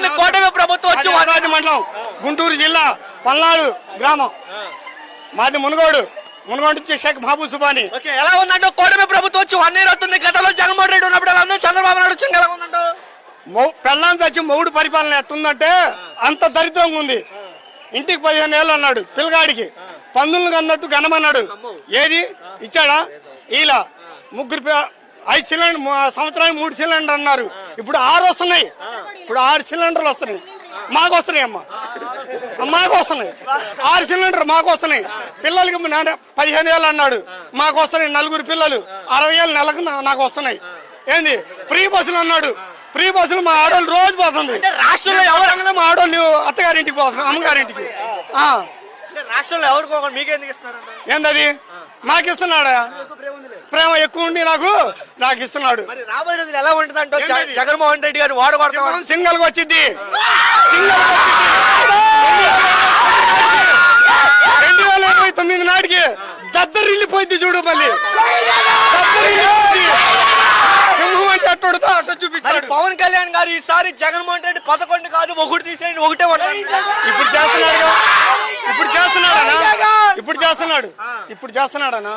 ఉంది కూటమి ప్రభుత్వం వచ్చి? రాజు మండలం, గుంటూరు జిల్లా, పల్నాడు గ్రామం. మాది మునుగోడు నుంచి షేక్ మహబూబ్ సుబాని. ఎలా ఉందంటే కూటమి ప్రభుత్వం వచ్చి 1 year అవుతుంది. గతంలో జగన్మోహన్ రెడ్డి ఉన్నప్పుడు ఎలా ఉంది, చంద్రబాబు నాయుడు వచ్చి ఎలా ఉందంటో? పెళ్ళాం చచ్చి మొగుడు పరిపాలన ఎట్టుందంటే అంత దరిద్రంగా ఉంది. ఇంటికి 15 ఏళ్ళు అన్నాడు పిల్లగాడికి, పందులను కన్నట్టు గనమన్నాడు. ఏది ఇచ్చాడా? ఇలా ముగ్గురు 5 సిలిండర్ సంవత్సరానికి 3 సిలిండర్ అన్నారు. ఇప్పుడు 6 వస్తున్నాయి. ఇప్పుడు 6 సిలిండర్లు వస్తున్నాయి. మాకు వస్తున్నాయి అమ్మా, మాకు వస్తున్నాయి 6 సిలిండర్ మాకు వస్తున్నాయి. పిల్లలకి 15 ఏళ్ళు అన్నాడు, మాకు వస్తున్నాయి. 4 పిల్లలు 60 ఏళ్ళు నెలకు నాకు వస్తున్నాయి. ఏంది ఫ్రీ బస్సులు అన్నాడు, ఫ్రీ బస్సులు మా ఆడవాళ్ళు రోజు పోతుంది. రాష్ట్రంలో ఎవరు మా ఆడవాళ్ళు అత్తగారింటికి పోతుంది, అమ్మగారింటికి. రాష్ట్రంలో ఎవరికో మీకెందుకు ఇస్తున్నారు? ఏందది? నాకు ఇస్తున్నాడా? ప్రేమ ఎక్కువ ఉండి నాకు ఇస్తున్నాడు. రాబోయే రోజులు ఎలా ఉంటుందంటే జగన్మోహన్ రెడ్డి గారు వాడగొడతాం. సింగల్ గా వచ్చింది. 2029 నాటికి దద్దరిల్లిపోయింది చూడు. మళ్ళీ సింహం అంటే అట్టొడతా అట్ట చూపిస్తాడు. పవన్ కళ్యాణ్ గారు ఈసారి జగన్మోహన్ రెడ్డి 11 కాదు 1 తీసేయండి, 1 ఇప్పుడు చేస్తున్నాడు. ఇప్పుడు చేస్తున్నాడనా?